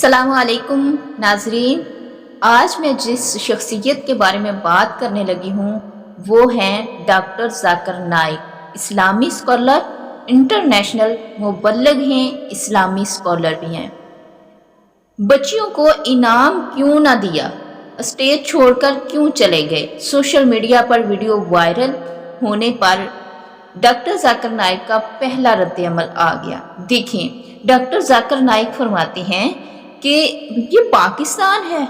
अस्सलामु अलैकुम नाजरीन। आज मैं जिस शख्सियत के बारे में बात करने लगी हूँ वो हैं डॉक्टर जाकिर नाइक। इस्लामी स्कॉलर, इंटरनेशनल मुबल्लिग हैं, इस्लामी स्कॉलर भी हैं। बच्चियों को इनाम क्यों ना दिया, स्टेज छोड़कर क्यों चले गए। सोशल मीडिया पर वीडियो वायरल होने पर डॉक्टर जाकिर नाइक का पहला रद्द अमल आ गया। देखिए, डॉक्टर जाकिर नाइक फरमाते हैं कि ये पाकिस्तान है।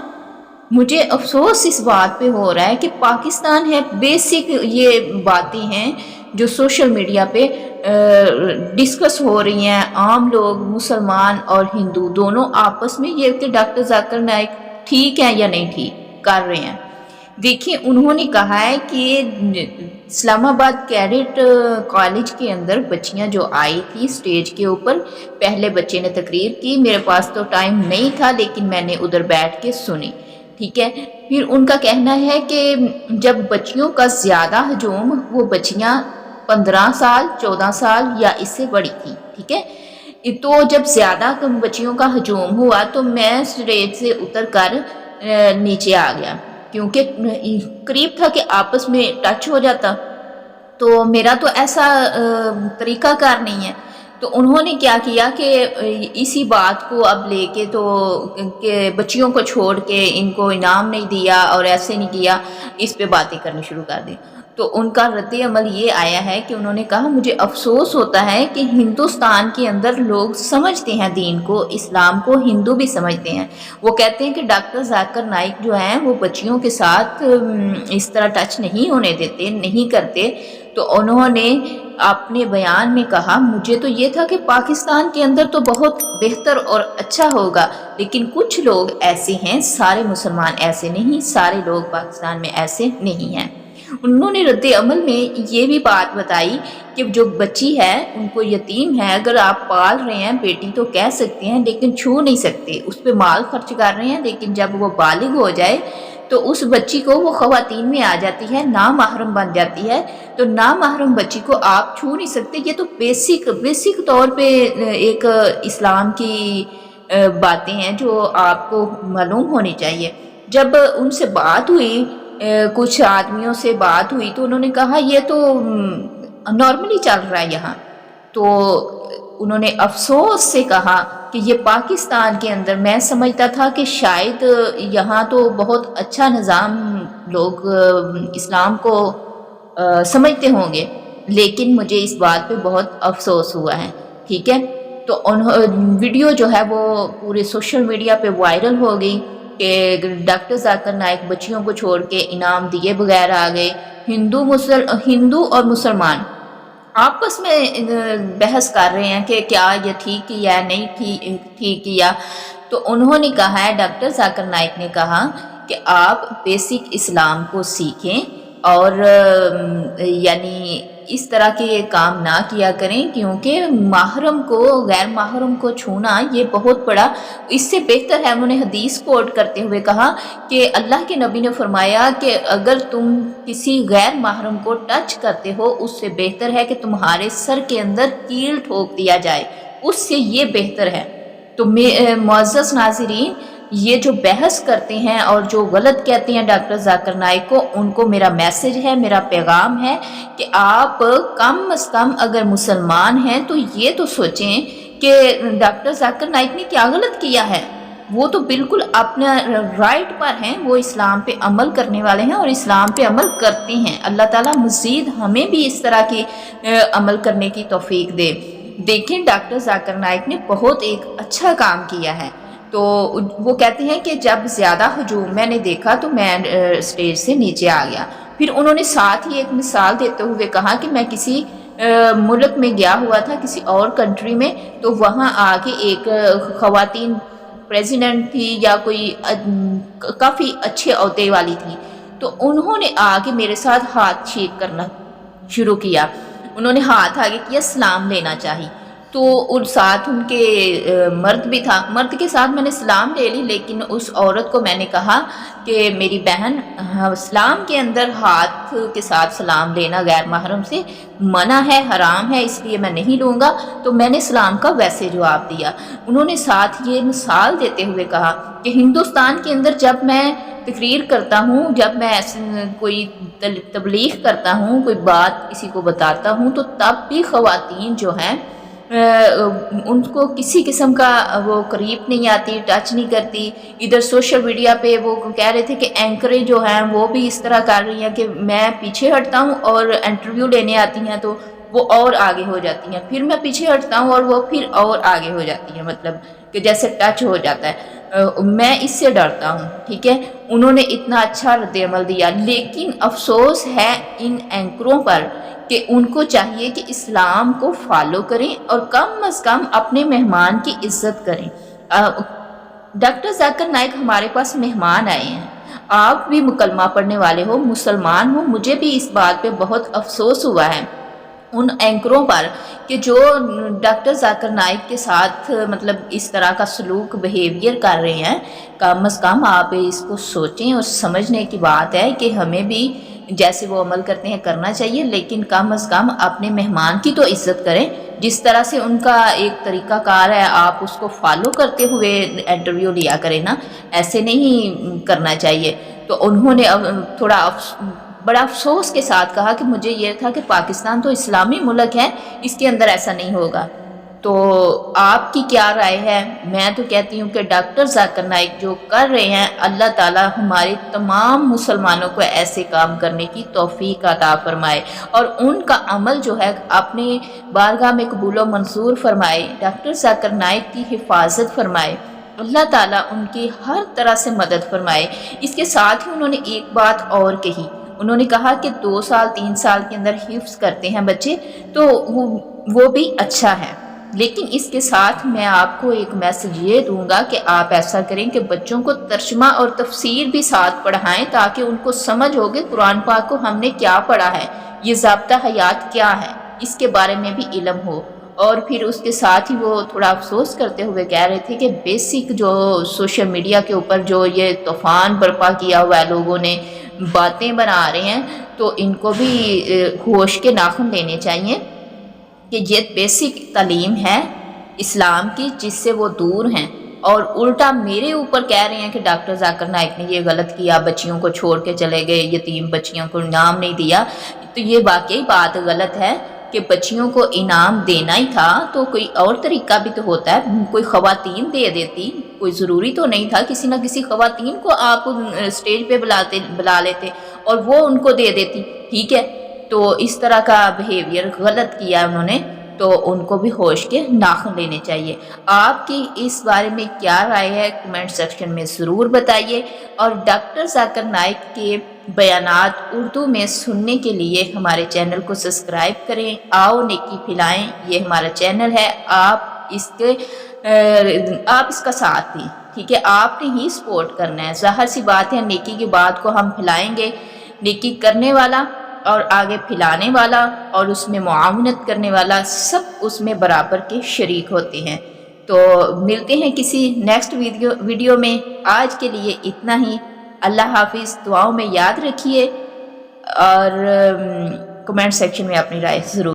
मुझे अफसोस इस बात पे हो रहा है कि पाकिस्तान है। बेसिक ये बातें हैं जो सोशल मीडिया पे डिस्कस हो रही हैं। आम लोग, मुसलमान और हिंदू दोनों आपस में ये कि डॉक्टर जाकिर नाइक ठीक है या नहीं ठीक कर रहे हैं। देखिए, उन्होंने कहा है कि इस्लामाबाद कैडेट कॉलेज के अंदर बच्चियां जो आई थी स्टेज के ऊपर, पहले बच्चे ने तकरीर की, मेरे पास तो टाइम नहीं था लेकिन मैंने उधर बैठ के सुनी। ठीक है। फिर उनका कहना है कि जब बच्चियों का ज़्यादा हजूम, वो बच्चियां 15 साल 14 साल या इससे बड़ी थी। ठीक है। तो जब ज़्यादा बच्चियों का हजूम हुआ तो मैं स्टेज से उतर कर नीचे आ गया, क्योंकि करीब था कि आपस में टच हो जाता। तो मेरा तो ऐसा तरीक़ाकार नहीं है। तो उन्होंने क्या किया कि इसी बात को अब लेके तो कि बच्चियों को छोड़ के इनको इनाम नहीं दिया और ऐसे नहीं किया, इस पे बातें करनी शुरू कर दी। तो उनका रद्द अमल ये आया है कि उन्होंने कहा, मुझे अफसोस होता है कि हिंदुस्तान के अंदर लोग समझते हैं दीन को, इस्लाम को, हिंदू भी समझते हैं। वो कहते हैं कि डॉक्टर जाकिर नाइक जो हैं वो बच्चियों के साथ इस तरह टच नहीं होने देते, नहीं करते। तो उन्होंने अपने बयान में कहा, मुझे तो ये था कि पाकिस्तान के अंदर तो बहुत बेहतर और अच्छा होगा, लेकिन कुछ लोग ऐसे हैं, सारे मुसलमान ऐसे नहीं, सारे लोग पाकिस्तान में ऐसे नहीं हैं। उन्होंने रद्द अमल में ये भी बात बताई कि जो बच्ची है उनको यतीम है, अगर आप पाल रहे हैं बेटी तो कह सकते हैं, लेकिन छू नहीं सकते, उस पर माल खर्च कर रहे हैं। लेकिन जब वो बालिग हो जाए तो उस बच्ची को, वो ख़वातीन में आ जाती है, नामहरम बन जाती है, तो नामहरम बच्ची को आप छू नहीं सकते। ये तो बेसिक तौर पे एक इस्लाम की बातें हैं जो आपको मालूम होनी चाहिए। जब उनसे बात हुई, कुछ आदमियों से बात हुई, तो उन्होंने कहा ये तो नॉर्मली चल रहा है यहाँ। तो उन्होंने अफसोस से कहा कि ये पाकिस्तान के अंदर, मैं समझता था कि शायद यहाँ तो बहुत अच्छा निज़ाम, लोग इस्लाम को समझते होंगे, लेकिन मुझे इस बात पे बहुत अफसोस हुआ है। ठीक है। तो वीडियो जो है वो पूरे सोशल मीडिया पे वायरल हो गई कि डॉक्टर जाकिर नाइक बच्चियों को छोड़ के इनाम दिए बगैर आ गए। हिंदू और मुसलमान आपस में बहस कर रहे हैं कि क्या ये ठीक किया है, नहीं ठीक किया। तो उन्होंने कहा है, डॉक्टर जाकिर नाइक ने कहा कि आप बेसिक इस्लाम को सीखें और यानी इस तरह के काम ना किया करें, क्योंकि महरम को, गैर महरम को छूना ये बहुत बड़ा, इससे बेहतर है। उन्होंने हदीस कोट करते हुए कहा कि अल्लाह के नबी ने फरमाया कि अगर तुम किसी गैर महरम को टच करते हो, उससे बेहतर है कि तुम्हारे सर के अंदर कील ठोक दिया जाए, उससे ये बेहतर है। तो मुअज़्ज़ज़ नाज़रीन, ये जो बहस करते हैं और जो गलत कहते हैं डॉक्टर जाकिर नाइक को, उनको मेरा मैसेज है, मेरा पैगाम है कि आप कम से कम अगर मुसलमान हैं तो ये तो सोचें कि डॉक्टर जाकिर नाइक ने क्या गलत किया है। वो तो बिल्कुल अपने राइट पर हैं, वो इस्लाम पे अमल करने वाले हैं और इस्लाम पे अमल करते हैं। अल्लाह ताला मज़ीद हमें भी इस तरह की अमल करने की तौफीक दे। देखें, डॉक्टर जाकिर नाइक ने बहुत एक अच्छा काम किया है। तो वो कहते हैं कि जब ज़्यादा हजूम मैंने देखा तो मैं स्टेज से नीचे आ गया। फिर उन्होंने साथ ही एक मिसाल देते हुए कहा कि मैं किसी मुल्क में गया हुआ था, किसी और कंट्री में, तो वहाँ आके एक ख़वातीन प्रेसिडेंट थी या कोई काफ़ी अच्छे ओहदे वाली थी, तो उन्होंने आके मेरे साथ हाथ शेक करना शुरू किया। उन्होंने हाथ आगे किया, सलाम लेना चाहिए। تو ان ساتھ ان کے مرد بھی تھا، مرد کے ساتھ میں نے سلام لے لی، لیکن اس عورت کو میں نے کہا کہ میری بہن، اسلام کے اندر ہاتھ کے ساتھ سلام لینا غیر محرم سے منع ہے، حرام ہے، اس لیے میں نہیں لوں گا۔ تو میں نے سلام کا ویسے جواب دیا۔ انہوں نے ساتھ یہ مثال دیتے ہوئے کہا کہ ہندوستان کے اندر جب میں تقریر کرتا ہوں، جب میں کوئی تبلیغ کرتا ہوں، کوئی بات کسی کو بتاتا ہوں، تو تب بھی خواتین جو ہیں ان کو کسی قسم کا وہ قریب نہیں آتی، ٹچ نہیں کرتی۔ ادھر سوشل میڈیا پہ وہ کہہ رہے تھے کہ اینکریں جو ہیں وہ بھی اس طرح کر رہی ہیں کہ میں پیچھے ہٹتا ہوں اور انٹرویو لینے آتی ہیں تو وہ اور آگے ہو جاتی ہیں، پھر میں پیچھے ہٹتا ہوں اور وہ پھر اور آگے ہو جاتی ہیں، مطلب کہ جیسے ٹچ ہو جاتا ہے۔ میں اس سے ڈرتا ہوں، ٹھیک ہے۔ انہوں نے اتنا اچھا رد عمل دیا، لیکن افسوس ہے ان اینکروں پر کہ ان کو چاہیے کہ اسلام کو فالو کریں اور کم از کم اپنے مہمان کی عزت کریں۔ ڈاکٹر ذاکر نائک ہمارے پاس مہمان آئے ہیں، آپ بھی مکلمہ پڑھنے والے ہو، مسلمان ہو، مجھے بھی اس بات پہ بہت افسوس ہوا ہے ان اینکروں پر کہ جو ڈاکٹر ذاکر نائک کے ساتھ مطلب اس طرح کا سلوک بیہیویئر کر رہے ہیں۔ کم از کم آپ اس کو سوچیں اور سمجھنے کی بات ہے کہ ہمیں بھی جیسے وہ عمل کرتے ہیں کرنا چاہیے، لیکن کم از کم اپنے مہمان کی تو عزت کریں۔ جس طرح سے ان کا ایک طریقہ کار ہے، آپ اس کو فالو کرتے ہوئے انٹرویو لیا کریں نا، ایسے نہیں کرنا چاہیے۔ تو انہوں نے تھوڑا بڑا افسوس کے ساتھ کہا کہ مجھے یہ تھا کہ پاکستان تو اسلامی ملک ہے، اس کے اندر ایسا نہیں ہوگا۔ تو آپ کی کیا رائے ہے؟ میں تو کہتی ہوں کہ ڈاکٹر ذاکر نائک جو کر رہے ہیں، اللہ تعالی ہمارے تمام مسلمانوں کو ایسے کام کرنے کی توفیق عطا فرمائے اور ان کا عمل جو ہے اپنے بارگاہ میں قبول و منظور فرمائے، ڈاکٹر ذاکر نائک کی حفاظت فرمائے، اللہ تعالیٰ ان کی ہر طرح سے مدد فرمائے۔ اس کے ساتھ ہی انہوں نے ایک بات اور کہی، انہوں نے کہا کہ 2 سال 3 سال کے اندر حفظ کرتے ہیں بچے تو وہ بھی اچھا ہے، لیکن اس کے ساتھ میں آپ کو ایک میسج یہ دوں گا کہ آپ ایسا کریں کہ بچوں کو ترجمہ اور تفسیر بھی ساتھ پڑھائیں تاکہ ان کو سمجھ ہو کہ قرآن پاک کو ہم نے کیا پڑھا ہے، یہ ضابطہ حیات کیا ہے، اس کے بارے میں بھی علم ہو۔ اور پھر اس کے ساتھ ہی وہ تھوڑا افسوس کرتے ہوئے کہہ رہے تھے کہ بیسک جو سوشل میڈیا کے اوپر جو یہ طوفان برپا کیا ہوا ہے، لوگوں نے باتیں بنا رہے ہیں، تو ان کو بھی ہوش کے ناخن لینے چاہیے کہ یہ بیسک تعلیم ہے اسلام کی جس سے وہ دور ہیں، اور الٹا میرے اوپر کہہ رہے ہیں کہ ڈاکٹر ذاکر نائک نے یہ غلط کیا، بچیوں کو چھوڑ کے چلے گئے، یتیم بچیوں کو انعام نہیں دیا۔ تو یہ واقعی بات غلط ہے کہ بچیوں کو انعام دینا ہی تھا تو کوئی اور طریقہ بھی تو ہوتا ہے، کوئی خواتین دے دیتی، کوئی ضروری تو نہیں تھا کسی نہ کسی خواتین کو آپ اسٹیج پہ بلا لیتے اور وہ ان کو دے دیتی، ٹھیک ہے۔ تو اس طرح کا بیہیویئر غلط کیا انہوں نے، تو ان کو بھی ہوش کے ناخن لینے چاہیے۔ آپ کی اس بارے میں کیا رائے ہے کمنٹ سیکشن میں ضرور بتائیے، اور ڈاکٹر ذاکر نائک کے بیانات اردو میں سننے کے لیے ہمارے چینل کو سبسکرائب کریں۔ آؤ نیکی پھیلائیں، یہ ہمارا چینل ہے، آپ اس کا ساتھ دیں، ٹھیک ہے۔ آپ نے ہی سپورٹ کرنا ہے، ظاہر سی بات ہے، نیکی کی بات کو ہم پھیلائیں گے، نیکی کرنے والا اور آگے پھیلانے والا اور اس میں معاونت کرنے والا سب اس میں برابر کے شریک ہوتے ہیں۔ تو ملتے ہیں کسی نیکسٹ ویڈیو میں، آج کے لیے اتنا ہی۔ اللہ حافظ، دعاؤں میں یاد رکھیے اور کمنٹ سیکشن میں اپنی رائے ضرور